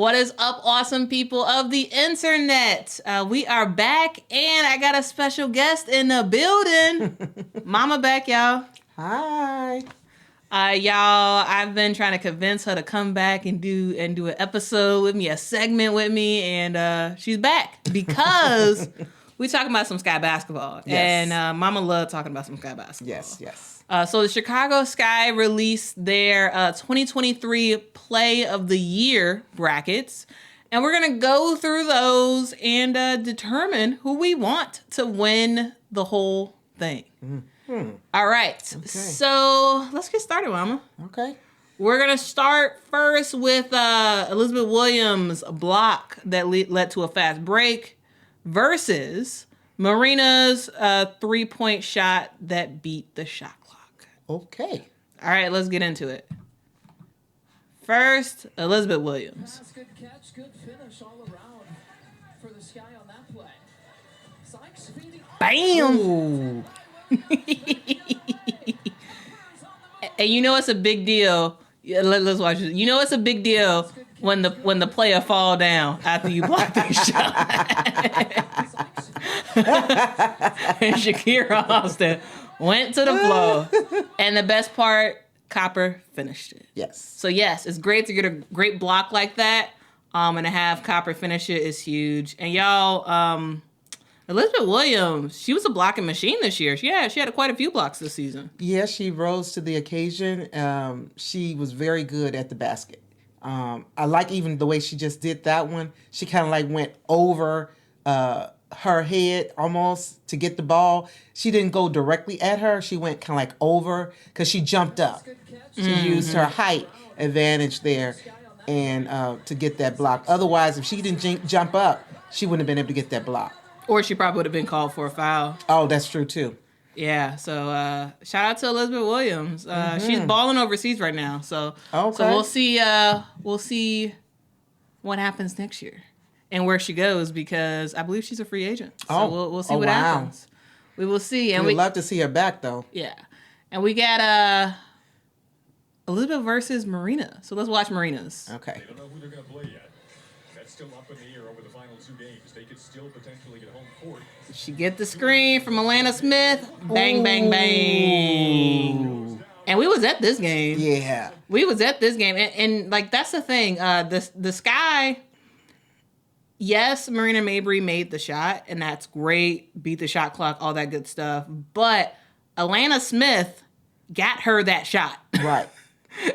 What is up, awesome people of the internet? We are back, and I got a special guest in the building. Mama back, y'all. Hi. Y'all, I've been trying to convince her to come back and do an episode with me, a segment with me, and she's back because we talking about some Sky basketball. Yes. And Mama loved talking about some Sky basketball. Yes. So the Chicago Sky released their 2023 Play of the Year brackets, and we're going to go through those and determine who we want to win the whole thing. Mm-hmm. All right. Okay. So let's get started, Mama. Okay. We're going to start first with Elizabeth Williams' block that led to a fast break versus Marina's three-point shot that beat the shot clock. Okay. All right, let's get into it. First, Elizabeth Williams. Good catch, good finish all around for the Sky on that play. Sykes feeding. Bam! And you know it's a big deal. Let's watch it. You know it's a big deal when the player fall down after you block the shot. And Shakira Austin went to the floor. And the best part, Copper finished it. Yes. So yes, it's great to get a great block like that. And to have Copper finish it is huge. And y'all, Elizabeth Williams, she was a blocking machine this year. She had quite a few blocks this season. Yeah, she rose to the occasion. She was very good at the basket. I like even the way she just did that one. She kind of like went over her head almost to get the ball. She didn't go directly at her. She went kind of like over because she jumped up. She used her height advantage there and to get that block. Otherwise, if she didn't jump up, she wouldn't have been able to get that block. Or she probably would have been called for a foul. Oh, that's true too. Yeah, so shout out to Elizabeth Williams. She's balling overseas right now. So we'll see what happens next year and where she goes, because I believe she's a free agent. So we'll see what happens. We will see. And we'd love to see her back though. Yeah. And we got Elizabeth versus Marina. So let's watch Marina's. Okay. They don't know who they're going to play yet. That's still up in the air over the final two games. They could still potentially get home court. She get the screen from Alana Smith. Bang, bang, bang. And we was at this game. Yeah. We was at this game. And like, that's the thing. The Sky, yes, Marina Mabry made the shot, and that's great. Beat the shot clock, all that good stuff. But Alana Smith got her that shot. Right.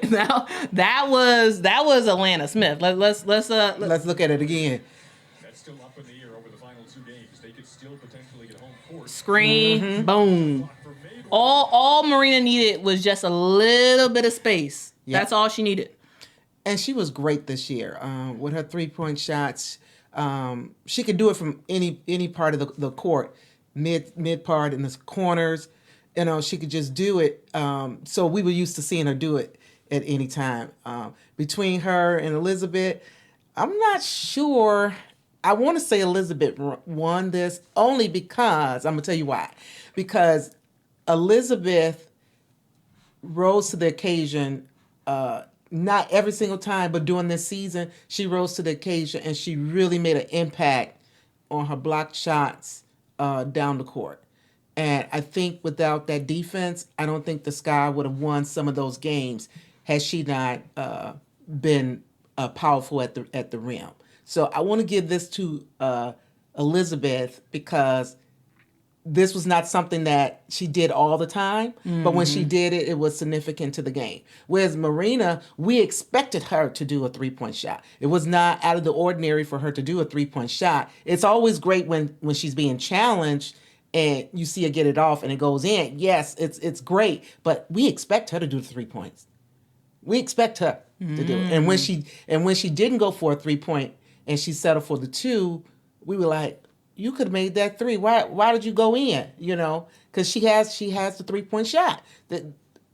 Now that was Alana Smith. Let's look at it again. That's still up in the air over the final two games. They could still potentially get home court. Screen, boom. All Marina needed was just a little bit of space. Yep. That's all she needed. And she was great this year with her 3-point shots. She could do it from any part of the court, mid part in the corners. You know, she could just do it. So we were used to seeing her do it at any time. Between her and Elizabeth, I'm not sure. I want to say Elizabeth won this only because, I'm going to tell you why. Because Elizabeth rose to the occasion, not every single time, but during this season, she rose to the occasion and she really made an impact on her blocked shots down the court. And I think without that defense, I don't think the Sky would have won some of those games had she not been powerful at the rim. So I want to give this to Elizabeth because this was not something that she did all the time, but when she did it, it was significant to the game. Whereas Marina, we expected her to do a 3-point shot. It was not out of the ordinary for her to do a 3-point shot. It's always great when she's being challenged and you see her get it off and it goes in. Yes, it's great, but we expect her to do the 3 points. We expect her to do it. And when she didn't go for a 3-point and she settled for the 2, we were like, you could have made that 3. Why did you go in? You know, because she has the 3-point shot.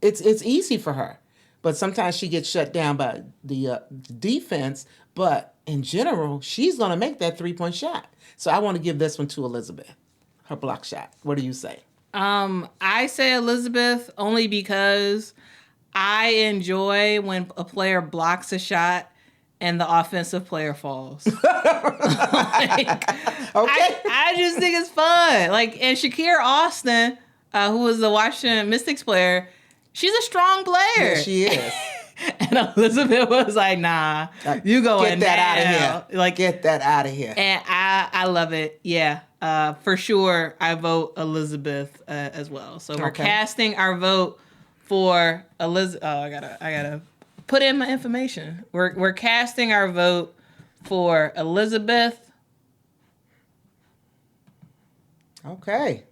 It's easy for her, but sometimes she gets shut down by the defense. But in general, she's gonna make that 3-point shot. So I want to give this one to Elizabeth, her block shot. What do you say? I say Elizabeth only because I enjoy when a player blocks a shot and the offensive player falls. Like, Okay. I just think it's fun. Like, and Shakira Austin, who was the Washington Mystics player, she's a strong player. Yeah, she is. And Elizabeth was like, nah, you going Get that out now. of here. Like, Get that out of here. and I love it. Yeah. For sure, I vote Elizabeth as well. So we're Okay. casting our vote for Elizabeth. Oh, I gotta put in my information. We're casting our vote for Elizabeth. Okay.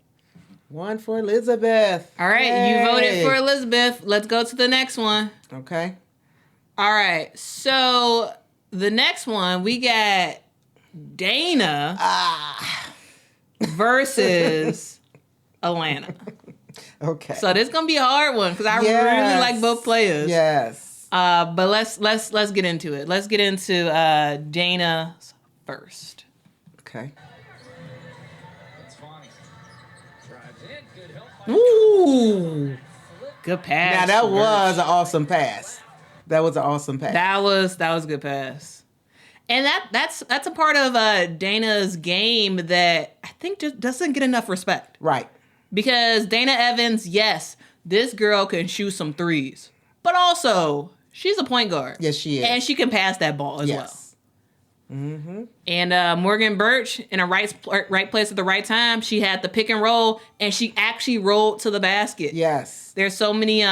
One for Elizabeth. All right, Yay. you voted for Elizabeth. Let's go to the next one. Okay. All right, so the next one we got Dana versus Atlanta. Okay. So this gonna be a hard one because I Yes. really like both players. Yes. But let's get into it. Let's get into Dana's first. Okay. It's Fonnie. Drives in. Good help by Ooh. Good pass. Now that Birch. was an awesome pass. That was an awesome pass. that was a good pass. And that's a part of Dana's game that I think just doesn't get enough respect. Right. Because Dana Evans, yes, this girl can shoot some threes, but also she's a point guard. Yes, she is. And she can pass that ball as well. Yes. Mm-hmm. And Morgan Birch, in a right place at the right time, she had the pick and roll, and she actually rolled to the basket. Yes. There's so many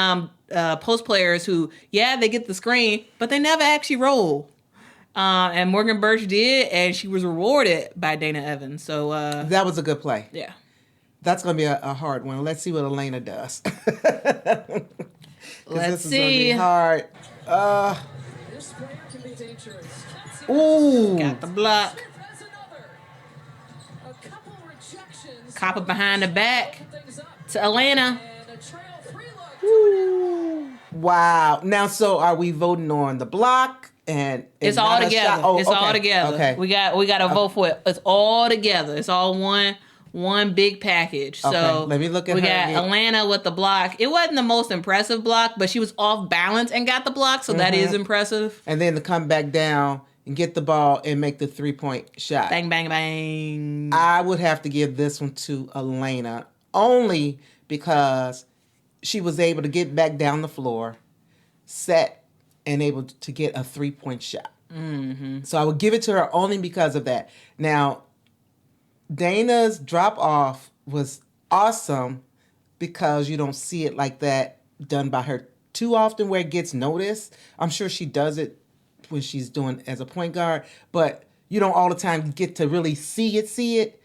post players who, yeah, they get the screen, but they never actually roll. And Morgan Birch did, and she was rewarded by Dana Evans. So, That was a good play. yeah. That's going to be a hard one. Let's see what Elena does. 'Cause Let's this is gonna be see. hard. This player can be dangerous. Ooh. Got the block. Has another. A couple rejections. Copper behind the back Things up. to Atlanta. And a trail 3 look. Ooh. Wow. Now, so are we voting on the block? And It's all not a together. shot? Oh, It's okay. all together. Okay. We got to vote for it. It's all together. It's all one big package. So Okay, let me look at we her got again. Atlanta with the block. It wasn't the most impressive block, but she was off balance and got the block, so that is impressive. And then to come back down and get the ball and make the 3-point shot. Bang, bang, bang. I would have to give this one to Elena only because she was able to get back down the floor, set, and able to get a 3-point shot. Mm-hmm. So I would give it to her only because of that. Now, Dana's drop off was awesome because you don't see it like that done by her too often where it gets noticed. I'm sure she does it when she's doing as a point guard, but you don't all the time get to really see it.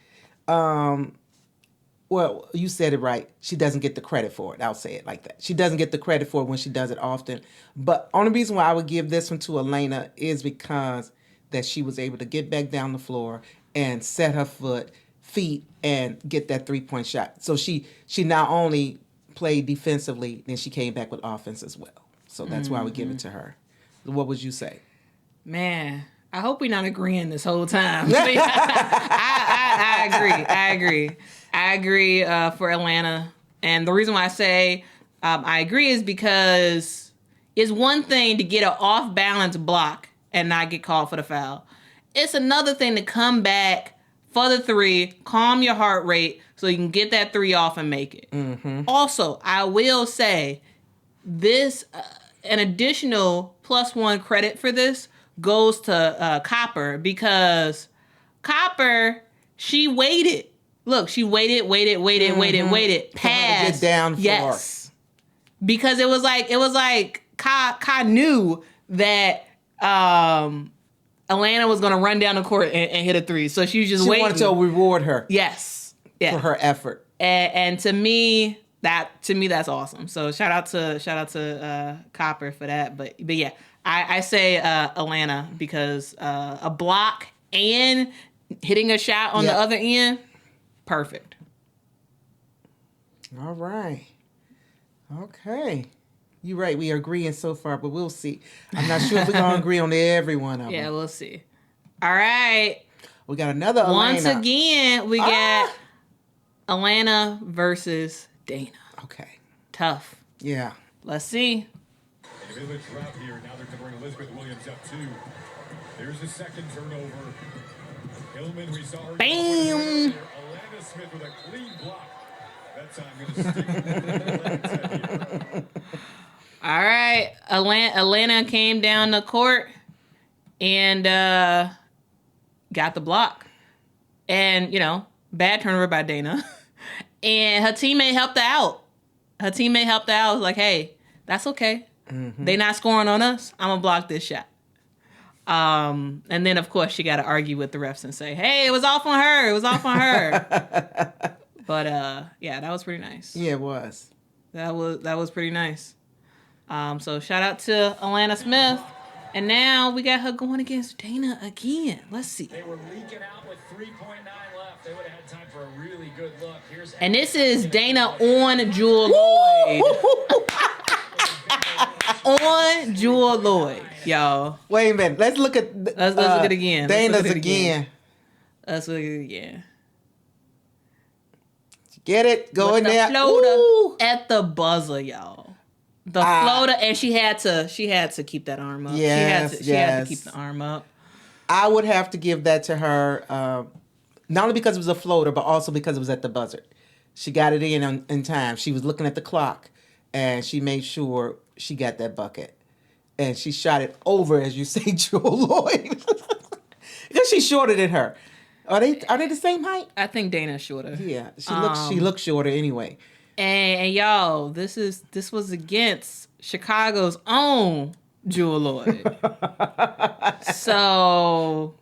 Well, you said it right. She doesn't get the credit for it. I'll say it like that. She doesn't get the credit for it when she does it often. But only reason why I would give this one to Elena is because that she was able to get back down the floor and set her feet and get that 3-point shot. So she not only played defensively, then she came back with offense as well. So that's why I would give it to her. What would you say? Man, I hope we're not agreeing this whole time. I agree. I agree for Atlanta. And the reason why I say I agree is because it's one thing to get an off-balance block and not get called for the foul. It's another thing to come back for the 3, calm your heart rate so you can get that 3 off and make it. Mm-hmm. Also, I will say this, an additional +1 credit for this goes to Copper because Copper, she waited. Look, she waited, passed. Get down for yes. Because it was like Ka knew that Atlanta was gonna run down the court and hit a 3. So she was just waiting. Wanted to reward her Yes. Yeah. for her effort. And to me that's awesome. So shout out to Copper for that. But yeah, I say Atlanta because a block and hitting a shot on the other end, perfect. All right. Okay. You're right. We are agreeing so far, but we'll see. I'm not sure if we're going to agree on every one of them. Yeah, we'll see. All right. We got another Elena. Once again, we got Atlanta versus Dana. Okay. Tough. Yeah. Let's see. And a bit of a drought here. Now they're going to bring Elizabeth Williams up too. There's a second turnover. Hillman, we saw her. Bam! Alana Smith with a clean block. That time going to stick with All right. Atlanta came down the court and got the block. And, bad turnover by Dana. And her teammate helped her out. Was like, hey, that's okay. They not scoring on us. I'm going to block this shot. And then, of course, she got to argue with the refs and say, hey, it was off on her. But, yeah, that was pretty nice. Yeah, it was. That was pretty nice. So shout out to Alana Smith. And now we got her going against Dana again. Let's see. They were leaking out with 3.9 left. They would have had time for a really good look. And this is Dana on Jewel Lloyd. On Jewel Lloyd, y'all. Wait a minute. Let's look at Let's look at it again. Dana's again. Let's look at it again. Get it? Go With in the there. floater Ooh. at the buzzer, y'all. The floater, and she had to keep that arm up. Yes, she had to yes. keep the arm up. I would have to give that to her, not only because it was a floater, but also because it was at the buzzer. She got it in time. She was looking at the clock, and she made sure she got that bucket. And she shot it over, as you say, Jewel Lloyd. Because she's shorter than her. Are they the same height? I think Dana's shorter. Yeah, she looks shorter anyway. And y'all, this was against Chicago's own Jewel Lloyd. So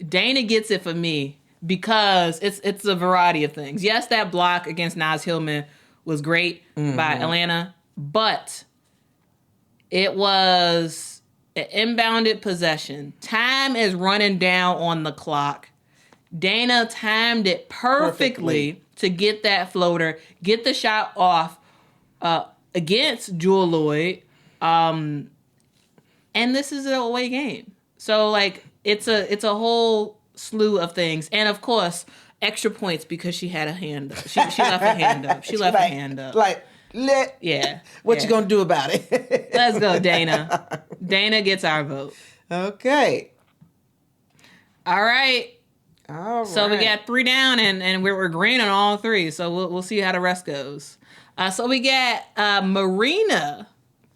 Dana gets it for me because it's a variety of things. Yes, that block against Naz Hillman was great by Atlanta, but it was an inbounded possession. Time is running down on the clock. Dana timed it perfectly to get that floater, get the shot off against Jewel Lloyd. And this is an away game. So, it's a whole slew of things. And, of course, extra points because she had a hand up. She left her hand up. She left her hand up. Yeah. What you gonna do about it? Let's go, Dana. Dana gets our vote. Okay. All right. All right. So we got 3 down, and we're agreeing on all 3. So we'll see how the rest goes. So we got Marina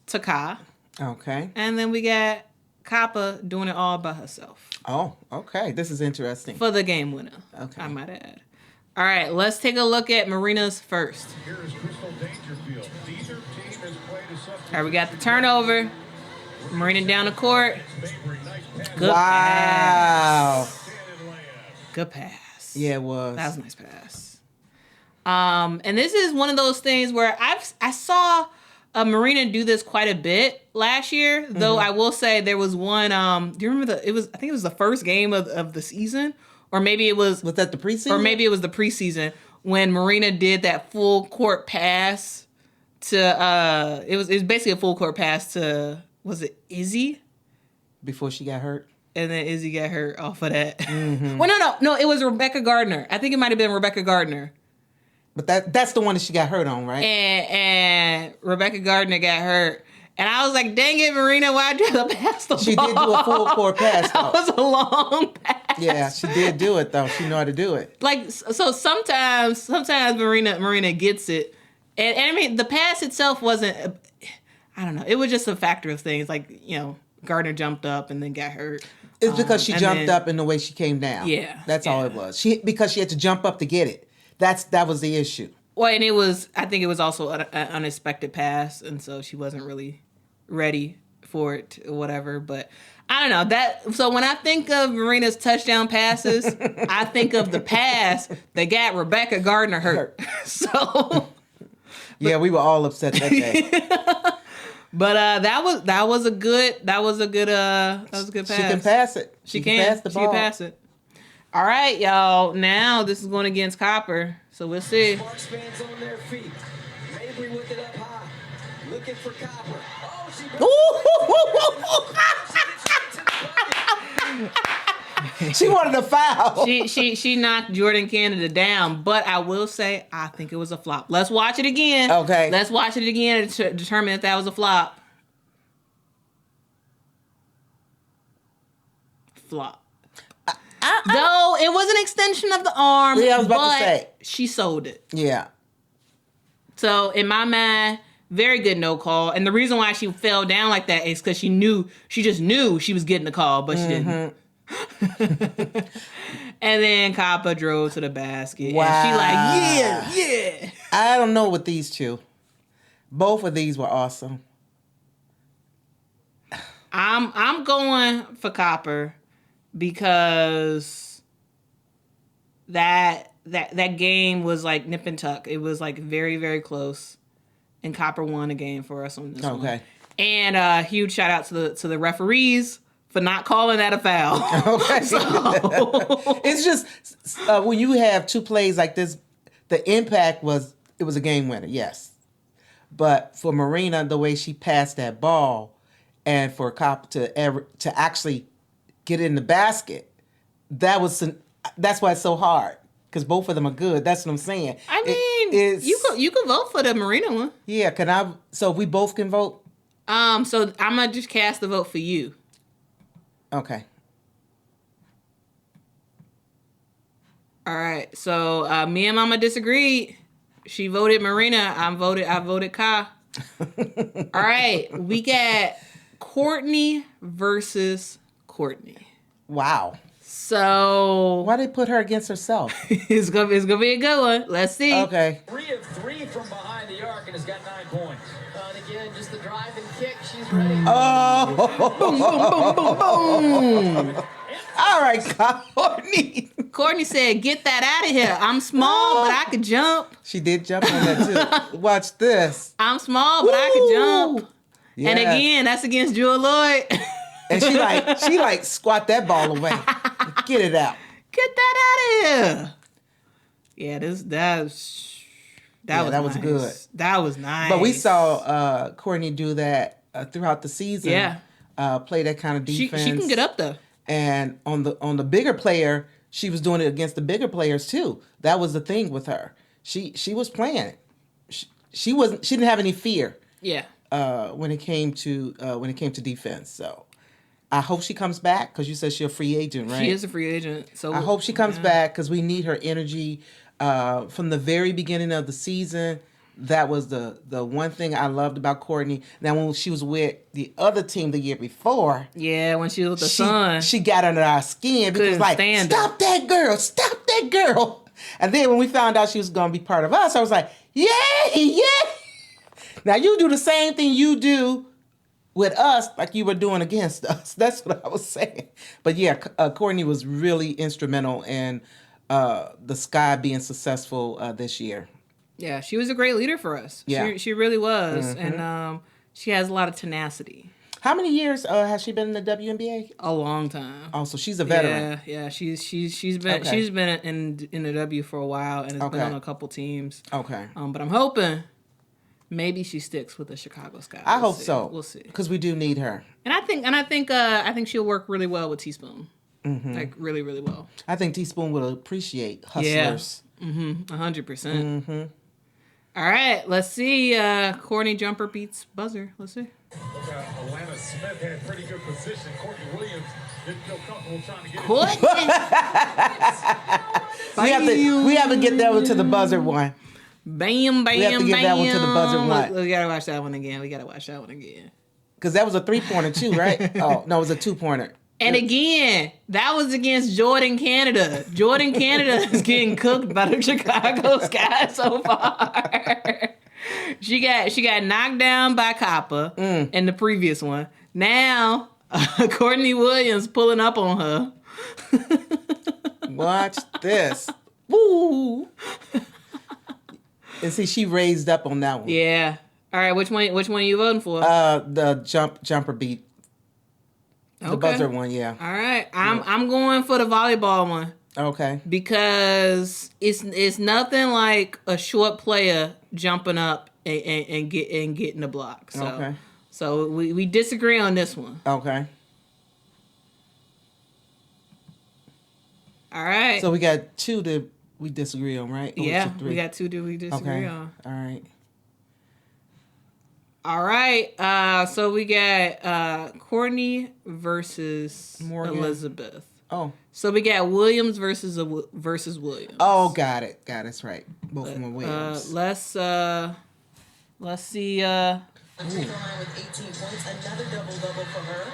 Taka, Okay. and then we got Kappa doing it all by herself Oh, okay. This is interesting. for the game winner. Okay. I might add. All right, let's take a look at Marina's first. Here is Crystal Dangerfield. Neither team has played a substitute. All right, we got the turnover. Marina down the court. Mabry, nice pass. Good pass. Wow. Good pass. Yeah, it was. That was a nice pass. And this is one of those things where I saw Marina do this quite a bit last year. Though I will say there was one. Do you remember I think it was the first game of the season, or maybe it was. Was that the preseason? Or maybe it was the preseason when Marina did that full court pass to. It was basically a full court pass to. Was it Izzy? Before she got hurt. And then Izzy got hurt off of that. Well, no, it was Rebecca Gardner. I think it might have been Rebecca Gardner. But that's the one that she got hurt on, right? And Rebecca Gardner got hurt. And I was like, dang it, Marina, why'd you have to pass the ball? She did do a full court pass, though. That was a long pass. Yeah, she did do it, though. She knew how to do it. So sometimes Marina gets it. And I mean, the pass itself wasn't, I don't know. It was just a factor of things. Gardner jumped up and then got hurt. It's because she jumped up in the way she came down. Yeah. That's all it was. Because she had to jump up to get it. That was the issue. Well, and I think it was also an unexpected pass, and so she wasn't really ready for it or whatever. But I don't know. So when I think of Marina's touchdown passes, I think of the pass that got Rebecca Gardner hurt. So yeah, we were all upset that day. But that was a good pass. She can pass it. She can pass the ball. She can pass it. All right, y'all. Now this is going against Copper, so we'll see. Sparks fans on their feet. Mabry with it up high. Looking for Copper. Oh, She wanted a foul. She knocked Jordan Canada down, but I will say I think it was a flop. Let's watch it again. Okay. Let's watch it again to determine if that was a flop. flop. Though it was an extension of the arm, Yeah, I was about but to say. she sold it. Yeah. So in my mind, very good no call. And the reason why she fell down like that is because she just knew she was getting the call, but she didn't. And then Kappa drove to the basket. Wow. And she like, yeah. I don't know with these two. Both of these were awesome. I'm going for Copper because that game was like nip and tuck. It was like very, very close. And Copper won the game for us on this one. Okay. And a huge shout out to the referees for not calling that a foul. Okay. It's just when you have two plays like this, the impact was a game winner, yes. But for Marina, the way she passed that ball, and for Cop to actually get it in the basket, that's why it's so hard, because both of them are good. That's what I'm saying. I mean, you can vote for the Marina one. Yeah, can I? So we both can vote. So I'm gonna just cast the vote for you. Okay. All right. So me and Mama disagreed. She voted Marina. I voted Ka. All right. We got Courtney versus Courtney. Wow. So Why they put her against herself? it's gonna be a good one. Let's see. Okay. 3 of 3 from behind the arc and has got 9 points. And again, just the drive and kick. She's ready. Oh. Boom, boom, boom, boom. All right, Courtney. Courtney said, "Get that out of here. I'm small, but I could jump. She did jump on that too. Watch this. I'm small, but I could jump." Yeah. And again, that's against Jewel Lloyd. And she like squat that ball away. Get it out. Get that out of here. Yeah, that was was nice. good. That was nice. But we saw Courtney do that throughout the season. Yeah. Play that kind of defense. She can get up though. And on the bigger player, she was doing it against the bigger players too. That was the thing with her. She was playing it. She didn't have any fear. Yeah. When it came to defense. So I hope she comes back, because you said she's a free agent, right? She is a free agent. So I hope she comes back, because we need her energy. From the very beginning of the season, that was the one thing I loved about Courtney. Now, when she was with the other team the year before, yeah, when she was with the Sun, she got under our skin, because like, stop that girl. And then when we found out she was going to be part of us, I was like, yay. Now you do the same thing you do with us like you were doing against us. That's what I was saying. But yeah, Courtney was really instrumental in the Sky being successful this year. yeah, she was a great leader for us. Yeah. She really was. Mm-hmm. And she has a lot of tenacity. How many years has she been in the WNBA? A long time. Oh, so she's a veteran. Yeah. She's been in the W for a while and has been on a couple teams. Okay. But I'm hoping maybe she sticks with the Chicago Sky. I hope so. We'll see. Because we do need her. And I think she'll work really well with Teaspoon. Mm-hmm. Like really, really well. I think Teaspoon will appreciate hustlers. Yeah. 100%. Mm-hmm. All right, let's see. Courtney jumper beats buzzer. Let's see. Alana Smith had pretty good position. Courtney Williams didn't feel comfortable trying to get Courtney. We have to get that one to the buzzer one. Bam, bam, We have to give that one to the buzzer one. We gotta watch that one again. Because that was a 3-pointer too, right? Oh, no, it was a 2-pointer. And again, that was against Jordan Canada. Jordan Canada is getting cooked by the Chicago Sky so far. She got knocked down by Kappa in the previous one. Now, Courtney Williams pulling up on her. Watch this. Woo! And see, she raised up on that one. Yeah. All right, which one are you voting for? The jumper beat. The Okay. buzzer one, yeah. All right, I'm going for the volleyball one. Okay. Because it's nothing like a short player jumping up and getting the block. So, Okay. So we disagree on this one. Okay. All right. So we got 2 that we disagree on, right? Or was yeah, it 3? we got 2 that we disagree Okay. on. All right. All right. So we got Courtney versus Morgan. Elizabeth. Oh. So we got Williams versus Williams. Oh, got it. That's right. Both of them are Williams. Let's see. With 18 points, another double-double for her.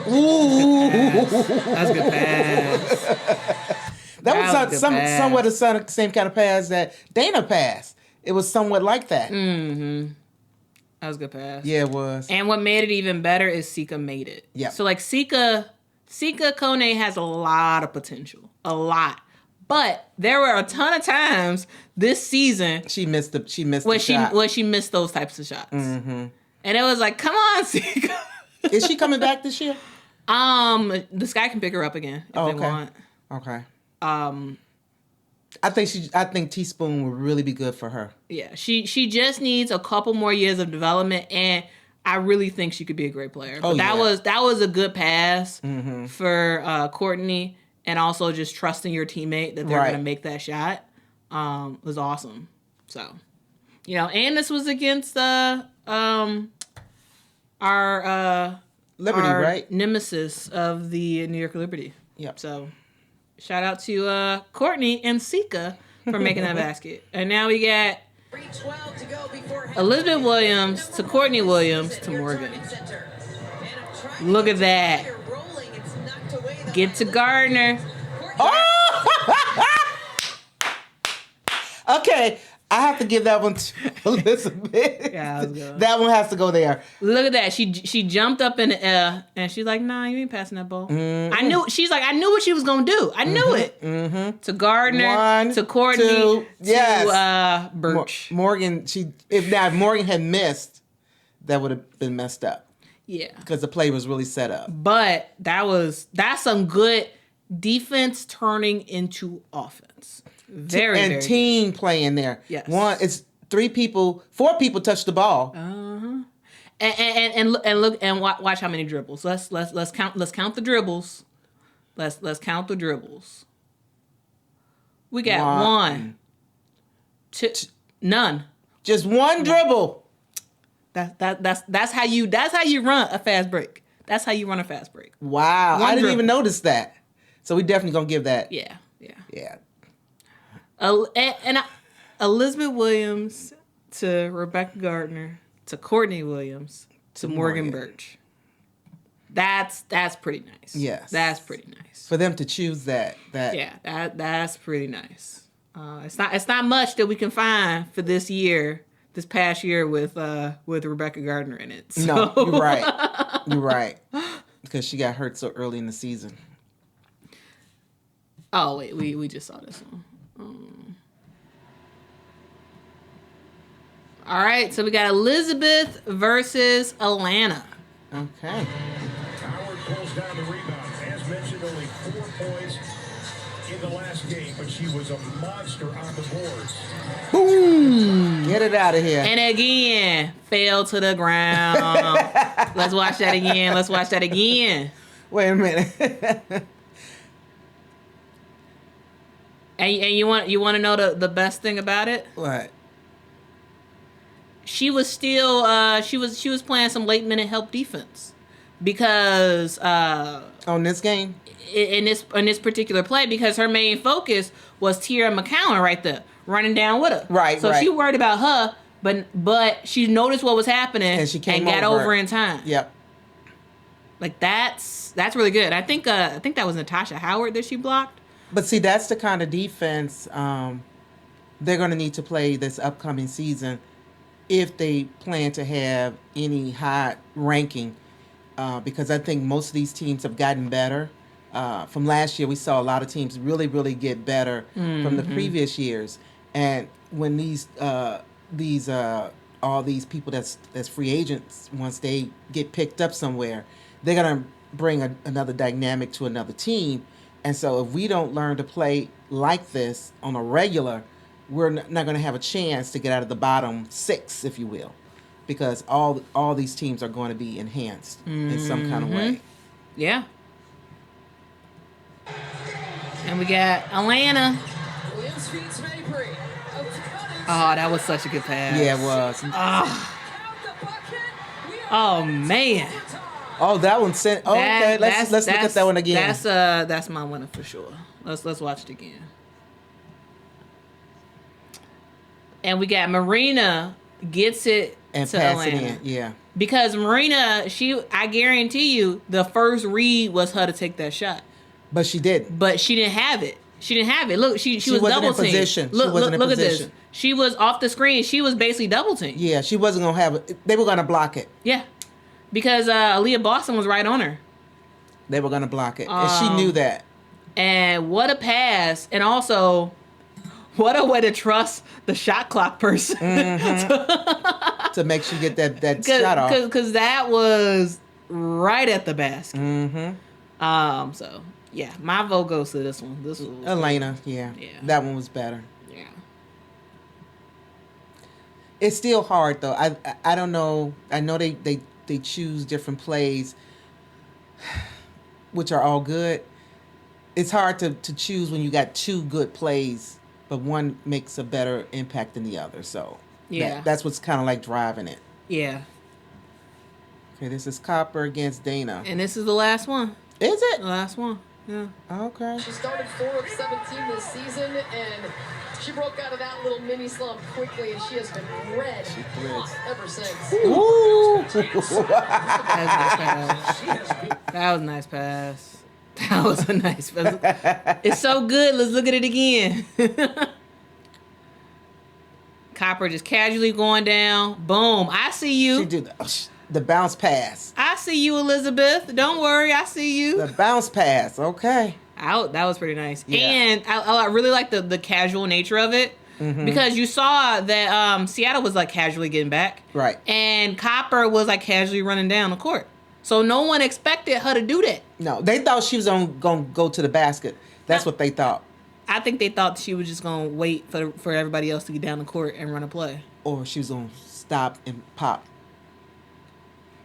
Ooh. That's a good pass. That was a good pass. somewhat the same kind of pass that Dana passed. It was somewhat like that. Mm-hmm. That was a good pass. Yeah, it was. And what made it even better is Sika made it. Yeah. So like Sika Kone has a lot of potential. A lot. But there were a ton of times this season She missed the shot. where she missed those types of shots. Mm-hmm. And it was like, come on, Sika. Is she coming back this year? The Sky can pick her up again if they want. Okay. I think Teaspoon would really be good for her. Yeah, she just needs a couple more years of development, and I really think she could be a great player. But that was a good pass for Courtney, and also just trusting your teammate that they're going to make that shot was awesome. So, and this was against our Liberty, right? Nemesis of the New York Liberty. Yep. So, shout out to Courtney and Sika for making that basket. And now we got 3:12 to go before Elizabeth Williams to Courtney Williams to Morgan. Look at that. Get to Gardner. Okay, I have to give that one to Elizabeth. Yeah, that was good. That one has to go there. Look at that. She jumped up in the air and she's like, nah, you ain't passing that ball. I knew what she was gonna do. I knew it. Mm-hmm. To Gardner, to Courtney, to Birch. Morgan, if Morgan had missed, that would have been messed up. Yeah. Because the play was really set up. But that's some good defense turning into offense. Very team play in there. Yes. It's 4 people touch the ball. Uh-huh. And look and watch how many dribbles. Let's count the dribbles. Let's count the dribbles. We got 1, 2, none. Just one dribble. That's how you run a fast break. That's how you run a fast break. Wow. I didn't even notice that. So we definitely gonna give that. Yeah. Yeah. Elizabeth Williams to Rebecca Gardner to Courtney Williams to Morgan Birch. That's pretty nice. Yes. That's pretty nice. For them to choose that. Yeah, that's pretty nice. It's not much that we can find for this past year with Rebecca Gardner in it. So. No, you're right. You're right. Because she got hurt so early in the season. Oh wait, we just saw this one. All right, so we got Elizabeth versus Alana. Okay. Howard pulls down the rebound. As mentioned, only 4 points in the last game, but she was a monster on the boards. Boom! Get it out of here. And again, fell to the ground. Let's watch that again. Wait a minute. And you want to know the best thing about it? What? She was still she was playing some late minute help defense because On this game? in this particular play, because her main focus was Tierra McCowan right there running down with her. Right. So she worried about her, but she noticed what was happening And she came got over over in time. Yep. Like that's really good. I think that was Natasha Howard that she blocked. But see, that's the kind of defense they're going to need to play this upcoming season if they plan to have any high ranking, because I think most of these teams have gotten better. From last year, we saw a lot of teams really, really get better from the previous years. And when all these people that's free agents, once they get picked up somewhere, they're going to bring another dynamic to another team. And so if we don't learn to play like this on a regular, we're not going to have a chance to get out of the bottom 6, if you will, because all these teams are going to be enhanced in some kind of way. Yeah. And we got Atlanta. Williams feeds Mabry. Oh, that was such a good pass. Yeah, it was. Oh man. Oh, that one sent. Oh, okay, let's look at that one again. That's my winner for sure. Let's watch it again. And we got Marina gets it and to pass Atlanta. it in. Yeah. Because Marina, I guarantee you, the first read was her to take that shot. But she didn't. But she didn't have it. She didn't have it. Look, she was wasn't double in teamed. position. She Look, wasn't in look at this. position. She was off the screen. She was basically double teamed. Yeah, she wasn't gonna have it. They were gonna block it. Yeah. Because Aaliyah Boston was right on her. They were gonna block it, and she knew that. And what a pass. And also, what a way to trust the shot clock person. To make sure you get that shot off. Because that was right at the basket. So, yeah, my vote goes to this one. This was Elena, yeah. That one was better. Yeah. It's still hard, though. I don't know. I know they choose different plays, which are all good. It's hard to choose when you got two good plays, but one makes a better impact than the other. So yeah, that's what's kind of like driving it. Yeah. Okay, this is Copper against Dana. And this is the last one. Is it? The last one. Yeah. Okay. She started 4 of 17 this season, and she broke out of that little mini slump quickly, and she has been red hot ever since. Ooh. That was a nice pass. That was a nice pass. It's so good. Let's look at it again. Copper just casually going down. Boom. I see you. She did the bounce pass. I see you, Elizabeth. Don't worry. I see you. The bounce pass. Okay. That was pretty nice. Yeah. And I really like the casual nature of it. Because you saw that Seattle was like casually getting back. Right. And Copper was like casually running down the court. So no one expected her to do that. No, they thought she was going to go to the basket. That's what they thought. I think they thought she was just going to wait for everybody else to get down the court and run a play. Or she was going to stop and pop.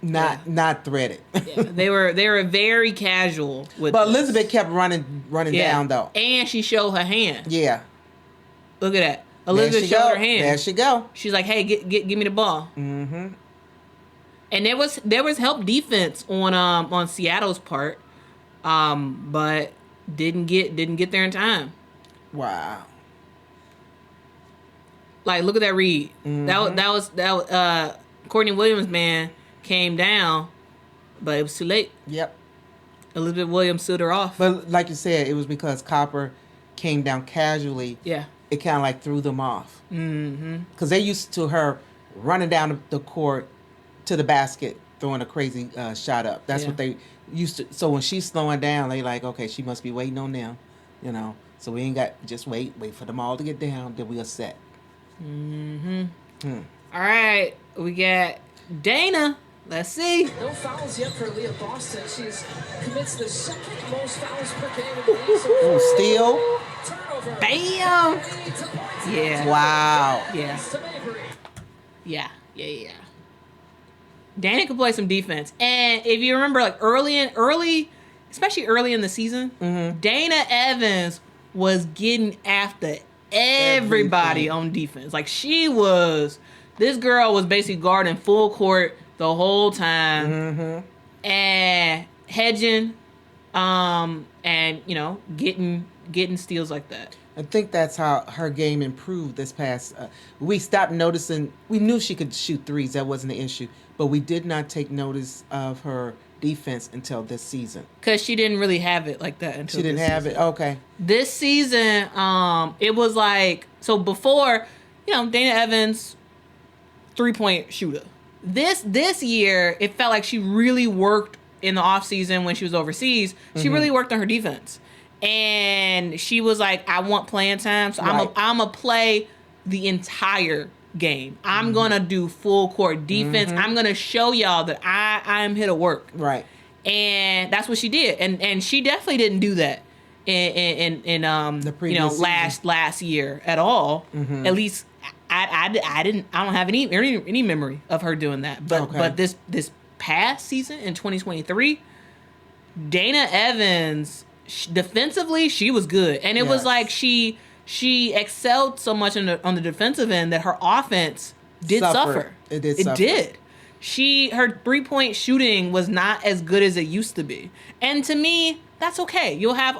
Not thread it. Yeah, they were very casual with But this. Elizabeth kept running down, though. And she showed her hand. Yeah. Look at that. Elizabeth showed her hand. There she go. She's like, hey, give me the ball. Mm-hmm. And there was help defense on Seattle's part, but didn't get there in time. Wow. Like, look at that read. That was Courtney Williams, man, came down, but it was too late. Yep. Elizabeth Williams stood her off. But like you said, it was because Copper came down casually. Yeah. It kind of like threw them off. Because they used to her running down the court to the basket, throwing a crazy shot up. That's what they used to. So when she's slowing down, they like, okay, she must be waiting on them, you know. So we ain't got, just wait for them all to get down, then we'll set. All right, we got Dana. Let's see. No fouls yet for Leah Boston. She commits the second most fouls per game in the league. So Ooh, steal. turnover. Bam. Yeah. Wow. Yeah. Yeah. Dana could play some defense, and if you remember, like especially early in the season, Dana Evans was getting after everybody on defense. Like this girl was basically guarding full court the whole time, and hedging, and getting steals like that. I think that's how her game improved this past. We stopped noticing. We knew she could shoot threes. That wasn't the issue. But we did not take notice of her defense until this season. Because she didn't really have it like that until She didn't have it? Okay. This season, it was like, so before, Dana Evans, 3-point shooter. This year, it felt like she really worked in the offseason when she was overseas. She really worked on her defense. And she was like, I want playing time, so Right. I'm going to play the entire game. I'm going to do full court defense. I'm going to show y'all that I am here to work. Right. And that's what she did. And she definitely didn't do that in The previous season. last year at all. At least I don't have any memory of her doing that. But this past season in 2023, Dana Evans defensively, she was good. And it was like she excelled so much on the defensive end that her offense did suffer. It did It suffer. did. her 3-point shooting was not as good as it used to be. And to me, that's okay. You'll have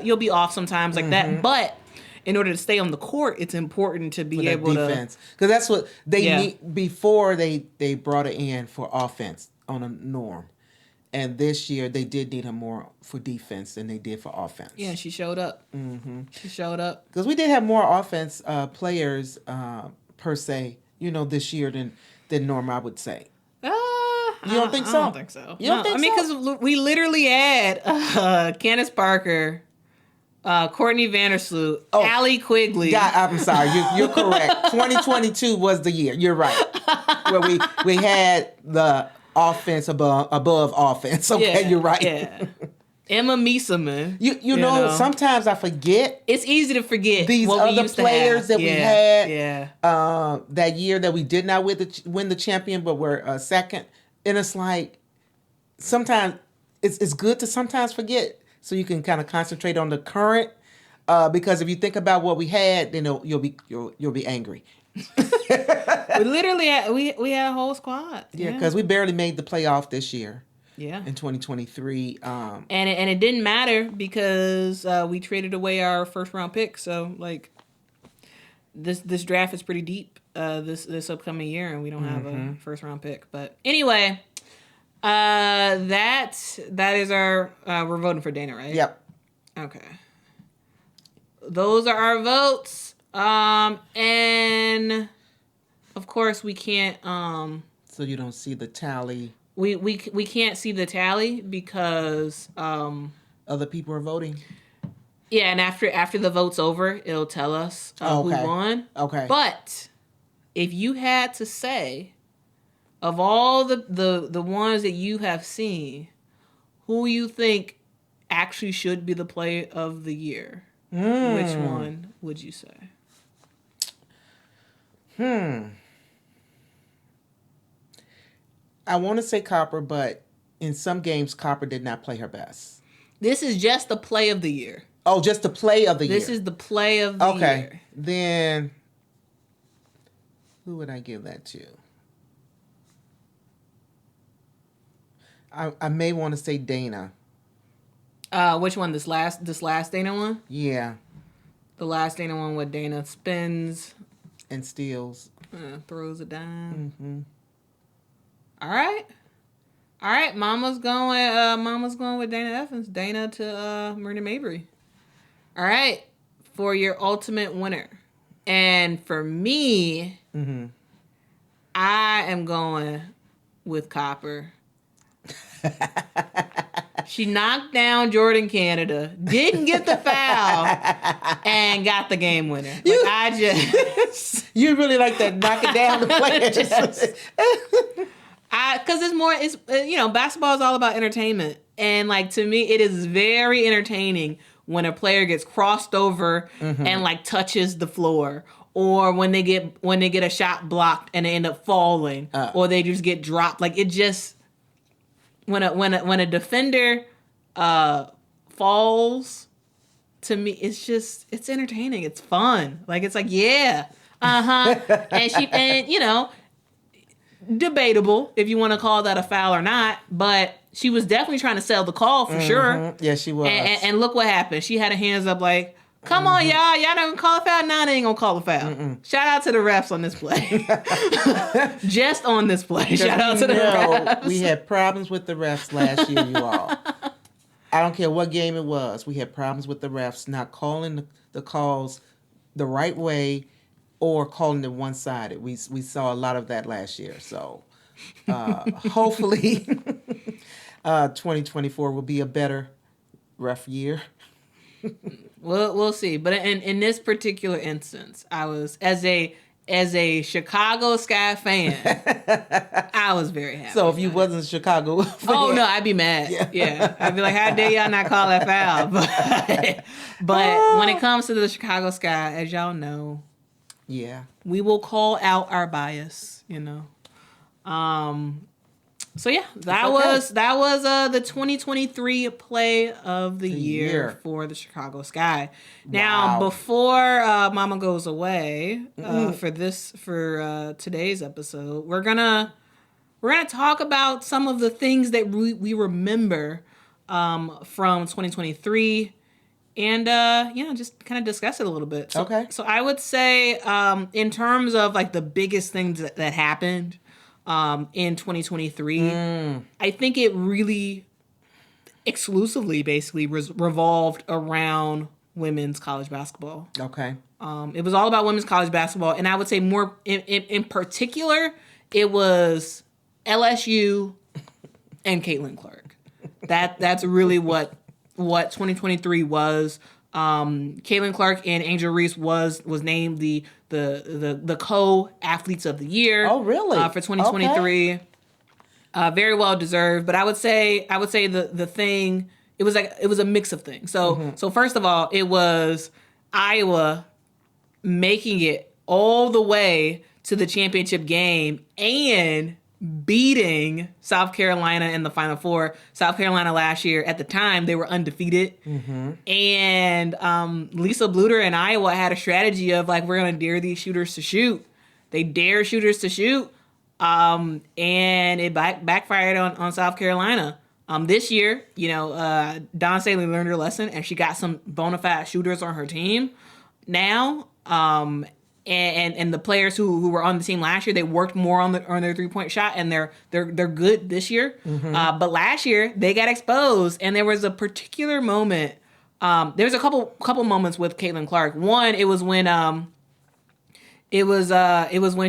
you'll be off sometimes like that. But in order to stay on the court, it's important to be able defense. Because that's what they Yeah. need before they brought it in for offense on a norm. And this year they did need her more for defense than they did for offense. Yeah, she showed up. She showed up. Because we did have more offense players per se, this year than norm, I would say. You don't think so? I don't think so. You don't think I mean, so? because we literally had Candace Parker, Courtney Vandersloot, Allie Quigley. God, I'm sorry. You're correct. 2022 was the year. You're right. Where we had the offense above offense. Okay, you're right. Yeah. Emma Mieseman. You know, sometimes I forget. It's easy to forget These what we other used players to have. that we had Yeah. that year that we did not win the champion, but were second. And it's like sometimes it's good to sometimes forget so you can kind of concentrate on the current. Because if you think about what we had, then you'll be angry. We literally had we had a whole squad. Yeah, because we barely made the playoff this year. Yeah. In 2023. And it didn't matter because we traded away our first round pick. So like this draft is pretty deep this upcoming year, and we don't have a first round pick. But anyway, that is our we're voting for Dana, right? Yep. Okay. Those are our votes. And of course we can't So you don't see the tally. We can't see the tally because Other people are voting. yeah, and after the vote's over, it'll tell us who won. Okay. But if you had to say, of all the ones that you have seen, who you think actually should be the player of the year, which one would you say? I want to say Copper, but in some games, Copper did not play her best. This is just the play of the year. Oh, just the play of the year. This is the play of the year. Okay. Then, who would I give that to? I may want to say Dana. Which one? This last Dana one? Yeah. The last Dana one with Dana spins, And steals. throws a dime. All right. Mama's going with Dana Evans. Dana to Marina Mabry. All right, for your ultimate winner, and for me, I am going with Copper. She knocked down Jordan Canada, didn't get the foul, and got the game winner. You really like that knock it down the play. Because it's basketball is all about entertainment, and like to me, it is very entertaining when a player gets crossed over and like touches the floor, or when they get a shot blocked and they end up falling, or they just get dropped. Like it just when a defender falls, to me, it's entertaining. It's fun. Like it's like and debatable if you want to call that a foul or not, but she was definitely trying to sell the call for sure. Yeah, she was. And look what happened. She had her hands up like, come on, y'all not gonna call a foul? Nah, they ain't gonna call a foul. Shout out to the refs on this play. Just on this play. Shout out to the refs. We had problems with the refs last year, you all. I don't care what game it was. We had problems with the refs not calling the calls the right way or calling it one-sided. We saw a lot of that last year. So hopefully 2024 will be a better ref year. We'll see. But in this particular instance, I was as a Chicago Sky fan, I was very happy. So if you wasn't Chicago fan, oh no, I'd be mad. Yeah. I'd be like, how dare y'all not call that foul? But when it comes to the Chicago Sky, as y'all know, yeah, we will call out our bias. So yeah, that was the 2023 play of the year for the Chicago Sky. Now, before Mama goes away for today's episode, we're gonna We're going to talk about some of the things that we remember from 2023 and, just kind of discuss it a little bit. Okay. So I would say in terms of like the biggest things that happened in 2023, I think it really exclusively basically revolved around women's college basketball. Okay. It was all about women's college basketball, and I would say more in particular, it was LSU and Caitlin Clark. That's really what 2023 was. Caitlin Clark and Angel Reese was named the co-athletes of the year. Oh, really? For 2023. Okay. Very well deserved, but I would say the thing, it was a mix of things. So first of all, it was Iowa making it all the way to the championship game and beating South Carolina in the Final Four. South Carolina last year, at the time, they were undefeated. And Lisa Bluter and Iowa had a strategy of like, we're going to dare these shooters to shoot. They dare shooters to shoot. And it backfired on South Carolina. This year, Dawn Staley learned her lesson, and she got some bona fide shooters on her team now. And the players who were on the team last year, they worked more on their 3-point shot, and they're good this year. But last year they got exposed, and there was a particular moment. There was a couple moments with Caitlin Clark. One, it was when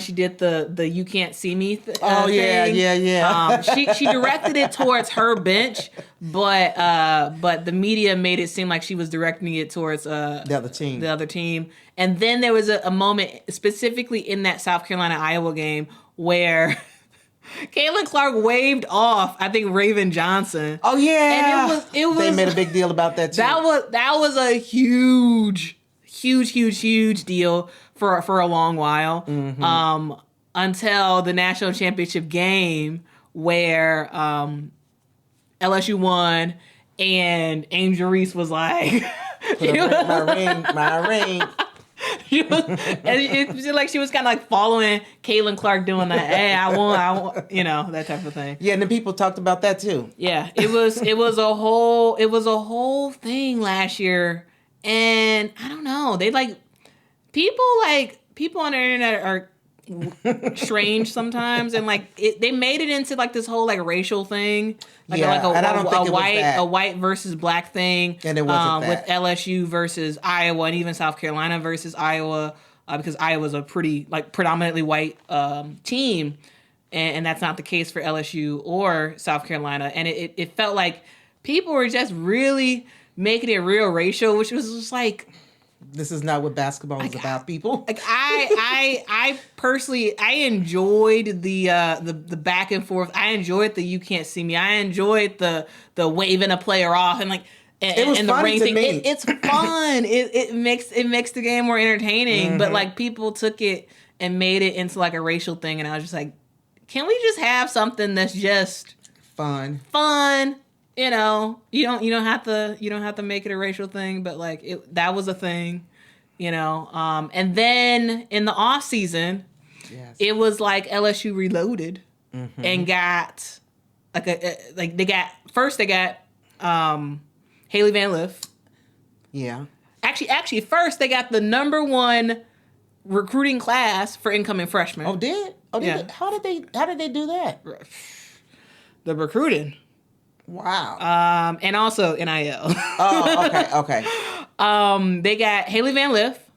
she did the "You Can't See Me" thing. Yeah. She directed it towards her bench, but the media made it seem like she was directing it towards the other team. And then there was a moment specifically in that South Carolina-Iowa game where Caitlin Clark waved off, I think, Raven Johnson. Oh yeah, and it was. They made a big deal about that too. That was a huge deal for a long while, until the national championship game where LSU won and Angel Reese was like, my ring. And it was like she was kind of like following Caitlin Clark doing that. Hey, I won, that type of thing. Yeah, and the people talked about that too. Yeah, it was a whole thing last year, and I don't know. They people on the internet are strange sometimes, and they made it into like this whole like racial thing, and I don't think it was that. A white versus black thing, and it wasn't with LSU versus Iowa, and even South Carolina versus Iowa, because Iowa's a pretty predominantly white team, and that's not the case for LSU or South Carolina, and it felt like people were just really making it real racial, which was just like, this is not what basketball is about, people. Like I personally, I enjoyed the back and forth. I enjoyed the "You Can't See Me." I enjoyed the waving a player off and it was and fun the ring to thing. me. It's fun. it makes the game more entertaining. But people took it and made it into like a racial thing, and I was just like, can we just have something that's just fun? You don't have to make it a racial thing, but that was a thing, and then in the off season, it was like LSU reloaded and got they got Haley Van Lith. Yeah. Actually first they got the number 1 recruiting class for incoming freshmen. Oh, did? Yeah. How did they do that? The recruiting. Wow. And also NIL. Oh, okay. They got Haley Van Lith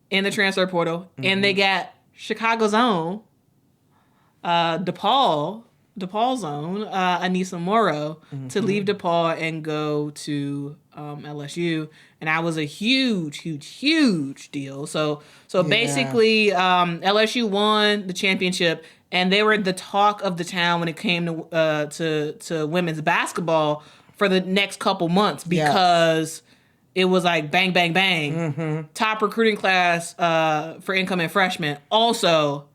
in the transfer portal, and they got Chicago's own DePaul's own Anissa Morrow to leave DePaul and go to LSU, and that was a huge deal. So basically, LSU won the championship. And they were the talk of the town when it came to women's basketball for the next couple months, because it was like bang, bang, bang. Top recruiting class for incoming freshmen. Also,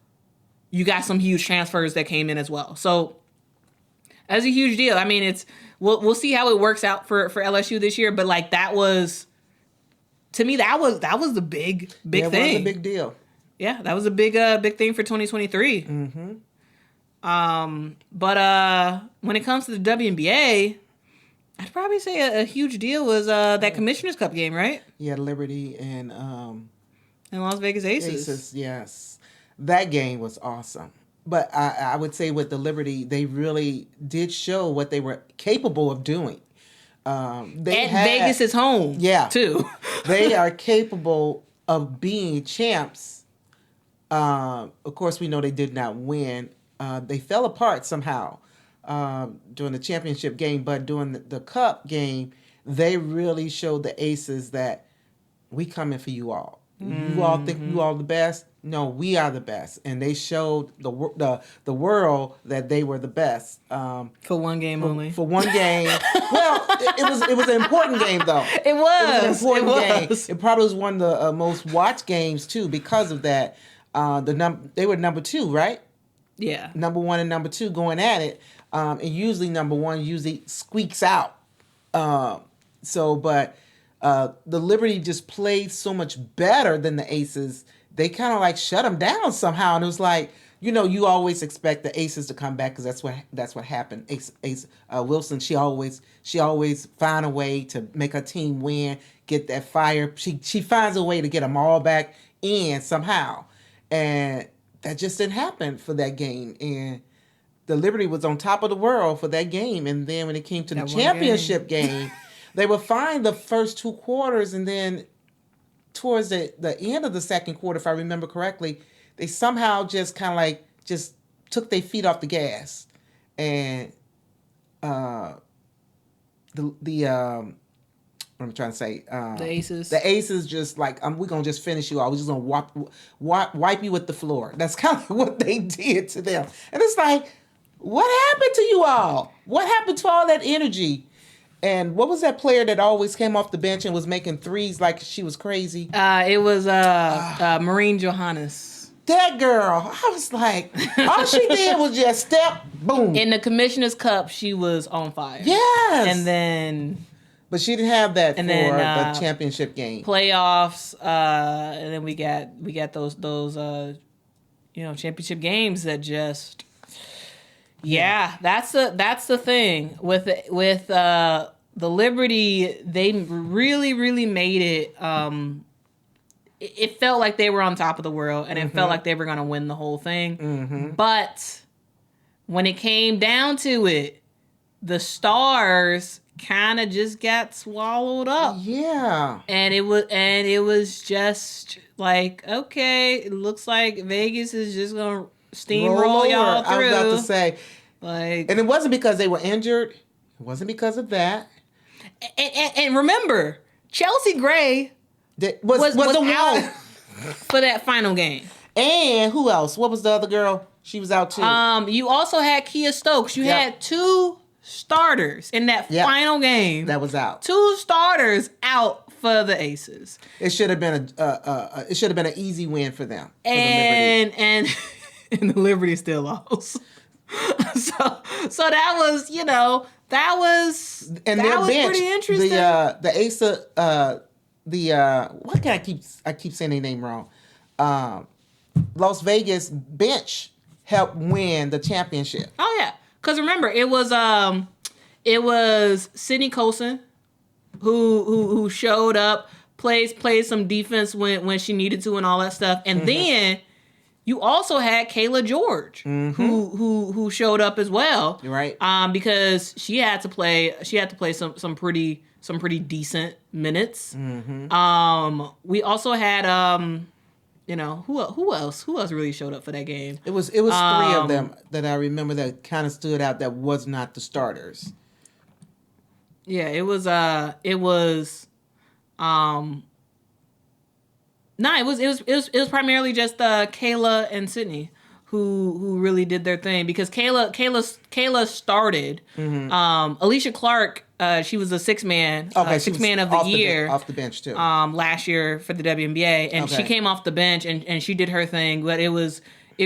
you got some huge transfers that came in as well. So that's a huge deal. I mean, we'll see how it works out for LSU this year. But that was, to me, that was the big thing. It was a big deal. Yeah, that was a big thing for 2023. But when it comes to the WNBA, I'd probably say a huge deal was that Commissioner's Cup game, right? Yeah, Liberty and Las Vegas Aces. Aces, yes. That game was awesome. But I would say with the Liberty, they really did show what they were capable of doing. Vegas is home, yeah, too. They are capable of being champs. Of course, we know they did not win. They fell apart somehow during the championship game, but during the cup game, they really showed the Aces that we coming for you all. You all think you all the best? No, we are the best, and they showed the world that they were the best. For one game only. For one game. Well, it was an important game though. It was an important game. It probably was one of the most watched games too because of that. They were number 2, right? Yeah. Number 1 and number 2 going at it, and usually number 1 usually squeaks out. But the Liberty just played so much better than the Aces. They kind of like shut them down somehow, and it was like, you always expect the Aces to come back because that's what happened. Ace Wilson, she always find a way to make her team win, get that fire. She finds a way to get them all back in somehow, and that just didn't happen for that game. And the Liberty was on top of the world for that game, and then when it came to the championship game, they were fine the first 2 quarters, and then towards the end of the second quarter, if I remember correctly, they somehow just kind of like just took their feet off the gas, and what I'm trying to say, the Aces just like, we're gonna just finish you all. We're just gonna wipe you with the floor. That's kind of what they did to them, and it's like, what happened to you all? What happened to all that energy? And what was that player that always came off the bench and was making threes like she was crazy? It was Maureen Johannes. That girl, I was like, all she did was just step, boom. In the Commissioner's Cup, she was on fire. Yes. But she didn't have that for the championship game. Playoffs, and then we got those championship games that just. Yeah, that's the thing with the Liberty. They really, really made it. It felt like they were on top of the world, and it felt like they were going to win the whole thing. Mm-hmm. But when it came down to it, the Stars kind of just got swallowed up. Yeah, and it was just like, okay, it looks like Vegas is just going to steamroll y'all through. I was about to say, and it wasn't because they were injured. It wasn't because of that. And remember, Chelsea Gray was out for that final game. And who else? What was the other girl? She was out too. You also had Kia Stokes. You had 2 starters in that final game. That was out. 2 starters out for the Aces. It should have been an easy win for them. And the Liberty still lost. So that was, that was pretty interesting. The Ace, what can I keep saying their name wrong? Las Vegas bench helped win the championship. Oh yeah, because remember it was Sydney Colson who showed up, played some defense when she needed to and all that stuff, and then. You also had Kayla George, who showed up as well. You're right. Because she had to play some pretty decent minutes. Mm-hmm. We also had who else really showed up for that game? It was 3 of them that I remember that kind of stood out that was not the starters. Yeah, it was No, it was primarily just Kayla and Sydney who really did their thing because Kayla started. Mm-hmm. Alicia Clark, she was a sixth man of the year off the bench too. Last year for the WNBA, and she came off the bench and she did her thing. But it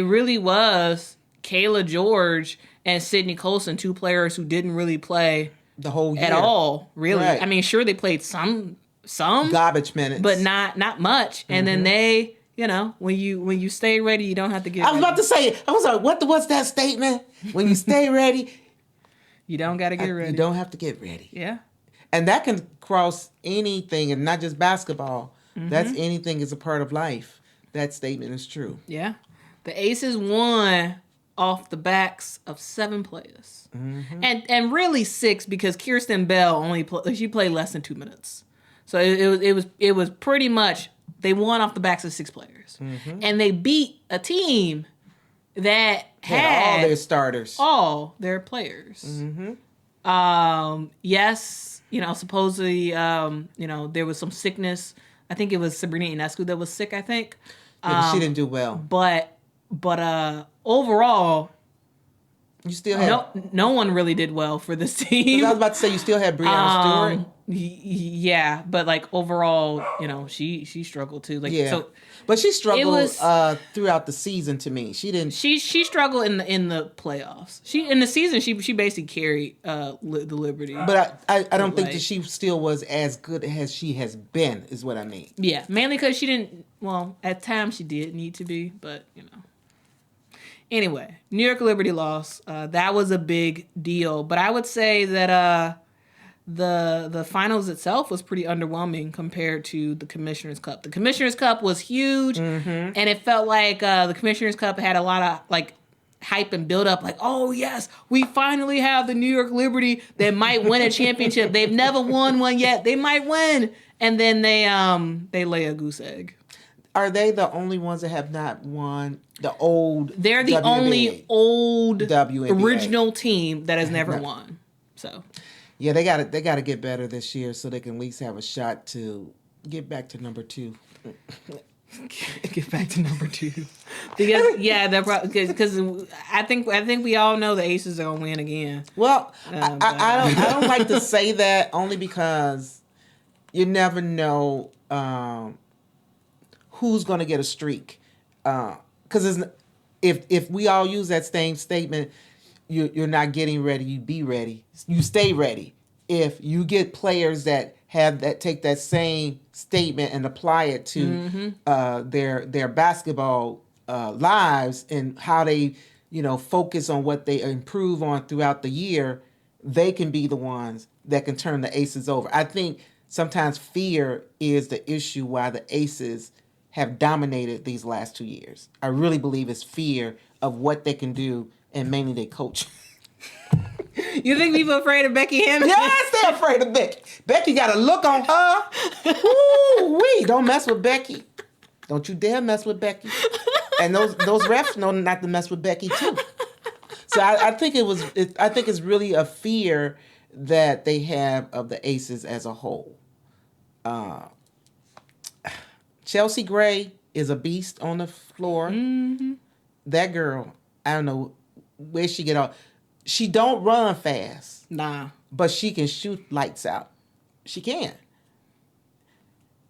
really was Kayla George and Sydney Colson, 2 players who didn't really play the whole year at all. Really, right. I mean, sure they played some garbage minutes, but not much. And then they you know, when you stay ready, you don't have to get I was ready. about to say, I was like, what's that statement? When you stay ready, You don't got to get ready. you don't have to get ready. Yeah. And that can cross anything, and not just basketball. Mm-hmm. That's anything is a part of life. That statement is true. Yeah. The Aces won off the backs of 7 players. Mm-hmm. And really 6 because Kirsten Bell she played less than 2 minutes. So it was pretty much they won off the backs of 6 players. Mm-hmm. And they beat a team that Had all their starters. all their players. Mm-hmm. Yes, you know, supposedly you know, there was some sickness. I think it was Sabrina Ionescu that was sick, I think. Yeah, but she didn't do well. But overall, You still had. no one really did well for this 'Cause team. I was about to say you still had Breanna Stewart. Yeah, but like overall, you know, she struggled too. Like, Yeah, so but she struggled was- throughout the season. To me, she didn't. she struggled in the playoffs. In the season she basically carried the Liberty. But I don't think like- that she still was as good as she has been. Is what I mean. Yeah, mainly because she didn't. Well, at times she did need to be, but you know. Anyway, New York Liberty lost. That was a big deal, but I would say that the finals itself was pretty underwhelming compared to the Commissioner's Cup. The Commissioner's Cup was huge, and it felt like the Commissioner's Cup had a lot of like hype and build up. Like, oh yes, we finally have the New York Liberty that might win a championship. They've never won one yet. They might win, and then they lay a goose egg. Are they the only ones that have not won the old? They're the WNBA? only old WNBA. original team that has never won. So Yeah, they got to get better this year so they can at least have a shot to get back to number 2. get back to number 2 because because I think we all know the Aces are gonna win again. Well, I don't like to say that only because you never know who's going to get a streak. Because if we all use that same statement, you're not getting ready. You be ready. You stay ready. If you get players that take that same statement and apply it to their basketball lives and how they focus on what they improve on throughout the year, they can be the ones that can turn the Aces over. I think sometimes fear is the issue why the Aces have dominated these last 2 years. I really believe it's fear of what they can do and mainly their coach. You think people afraid of Becky Hammond? Yes, they're afraid of Becky. Becky got a look on her. Woo-wee. Don't mess with Becky. Don't you dare mess with Becky. And those refs know not to mess with Becky too. So I think I think it's really a fear that they have of the Aces as a whole. Chelsea Gray is a beast on the floor. Mm-hmm. That girl, I don't know where she get off. She don't run fast. Nah. But she can shoot lights out. She can.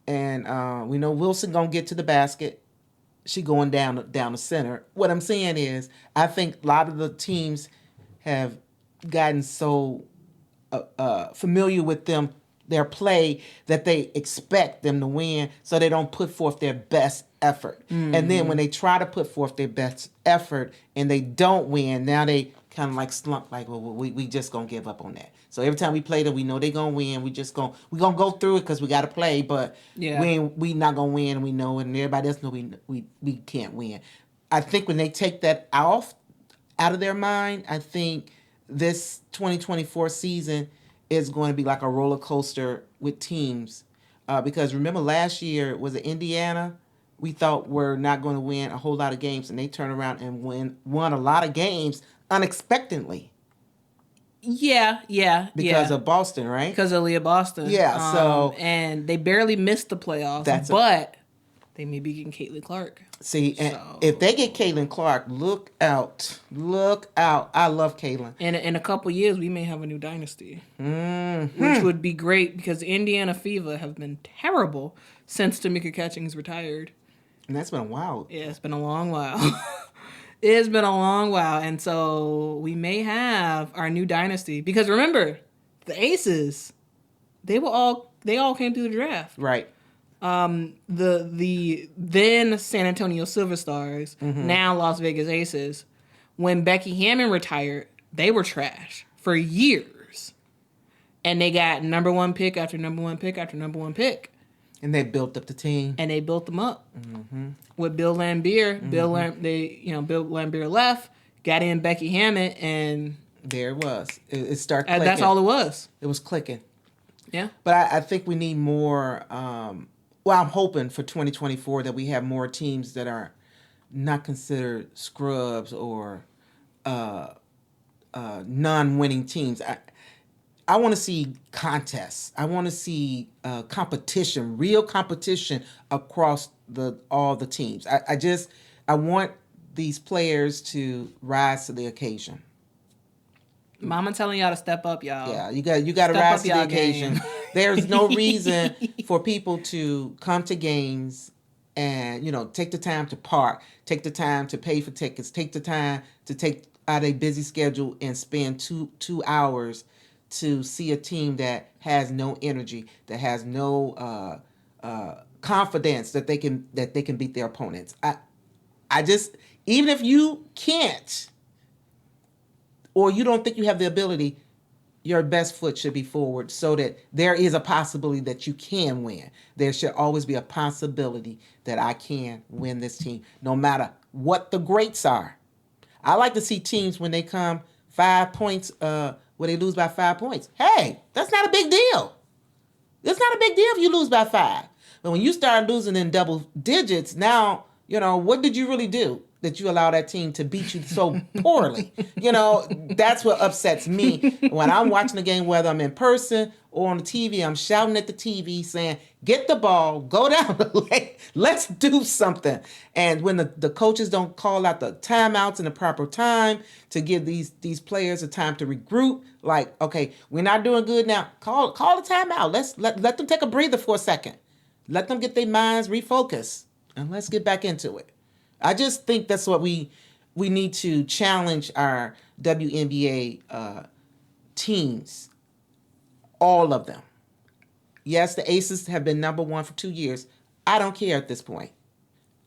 And we know Wilson gonna get to the basket. She going down the center. What I'm saying is, I think a lot of the teams have gotten so familiar with their play that they expect them to win, so they don't put forth their best effort. Mm-hmm. And then when they try to put forth their best effort and they don't win, now they kind of like slump, like, well, we just gonna give up on that. So every time we play them, we know they gonna win. We gonna go through it because we gotta play, but we not gonna win, and we know it, and everybody else know we can't win. I think when they take that out of their mind, I think this 2024 season is going to be like a roller coaster with teams. Because remember last year, was it Indiana? We thought were not going to win a whole lot of games, and they turned around and won a lot of games unexpectedly. Yeah. Because of Boston, right? Because of Leah Boston. Yeah, so... And they barely missed the playoffs, but they may be getting Caitlin Clark. See, and if they get Caitlin Clark, look out. I love Caitlin. And in a couple years, we may have a new dynasty, mm-hmm. which would be great because Indiana Fever have been terrible since Tamika Catchings retired. And that's been a while. Yeah, it's been a long while. It's been a long while. And so we may have our new dynasty. Because remember, the Aces, they all came through the draft. Right. the then San Antonio Silver Stars, now Las Vegas Aces, when Becky Hammon retired, they were trash for years. And they got number one pick after number one pick after number one pick. And they built up the team. And they built them up. With Bill Laimbeer. Bill Laimbeer left, got in Becky Hammon, and there it was. It started clicking. That's all it was. It was clicking. Yeah. But I think we need more. I'm hoping for 2024 that we have more teams that are not considered scrubs or non-winning teams. I want to see contests. I want to see competition, real competition across all the teams. I want these players to rise to the occasion. Mama telling y'all to step up, y'all. Yeah, you got to rise to the occasion. There's no reason for people to come to games and take the time to park, take the time to pay for tickets, take the time to take out a busy schedule and spend two hours to see a team that has no energy, that has no confidence that they can beat their opponents. I just, even if you can't, or you don't think you have the ability, your best foot should be forward so that there is a possibility that you can win. There should always be a possibility that I can win this team, no matter what the greats are. I like to see teams when they come 5 points, where they lose by 5 points. Hey, that's not a big deal. It's not a big deal if you lose by 5. But when you start losing in double digits, now, what did you really do that you allow that team to beat you so poorly? That's what upsets me. When I'm watching the game, whether I'm in person or on the TV, I'm shouting at the TV saying, get the ball, go down the lane, let's do something. And when the coaches don't call out the timeouts in the proper time to give these players a time to regroup, like, okay, we're not doing good now, call a timeout. Let them take a breather for a second. Let them get their minds refocused, and let's get back into it. I just think that's what we need to challenge our WNBA teams, all of them. Yes, the Aces have been number one for 2 years. I don't care at this point.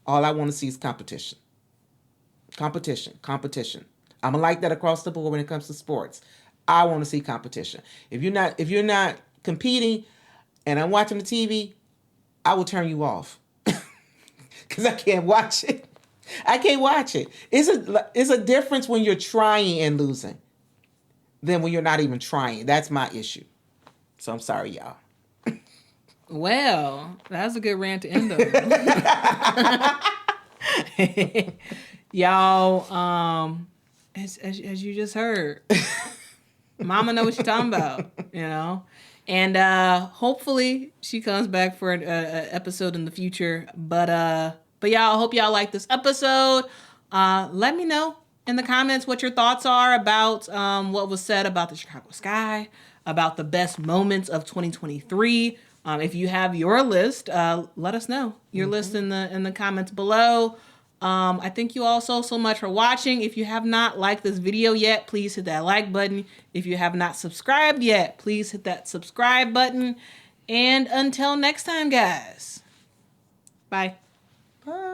All I want to see is competition. Competition. I'm like that across the board when it comes to sports. I want to see competition. If you're not competing and I'm watching the TV, I will turn you off because I can't watch it. I can't watch it. It's a difference when you're trying and losing than when you're not even trying. That's my issue. So I'm sorry, y'all. Well, that's a good rant to end on. Y'all, as you just heard, Mama know what she's talking about, And hopefully she comes back for an episode in the future. But y'all, I hope y'all like this episode. Let me know in the comments what your thoughts are about what was said about the Chicago Sky, about the best moments of 2023. If you have your list, let us know your list in the comments below. I thank you all so much for watching. If you have not liked this video yet, please hit that like button. If you have not subscribed yet, please hit that subscribe button. And until next time, guys. Bye. Bye.